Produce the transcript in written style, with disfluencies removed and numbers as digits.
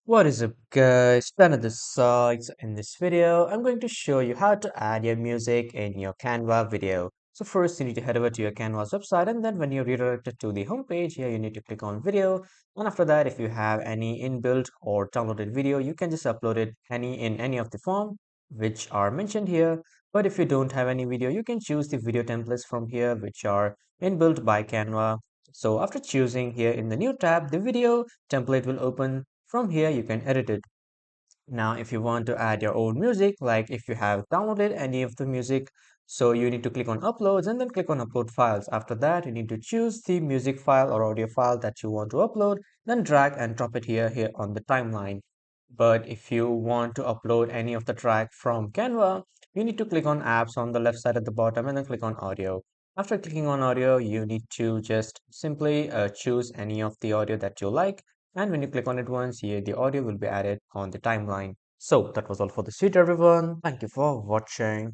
What is up, guys? Planet the Sides. In this video, I'm going to show you how to add your music in your Canva video. So first, you need to head over to your Canva's website, and then when you're redirected to the home page, here you need to click on video. And after that, if you have any inbuilt or downloaded video, you can just upload it in any of the form which are mentioned here. But if you don't have any video, you can choose the video templates from here, which are inbuilt by Canva. So after choosing here in the new tab, the video template will open. From here, you can edit it. Now, if you want to add your own music, like if you have downloaded any of the music, so you need to click on uploads and then click on upload files. After that, you need to choose the music file or audio file that you want to upload, then drag and drop it here on the timeline. But if you want to upload any of the track from Canva, you need to click on apps on the left side at the bottom and then click on audio. After clicking on audio, you need to just simply choose any of the audio that you like. And when you click on it once, here the audio will be added on the timeline. So that was all for this video, everyone. Thank you for watching.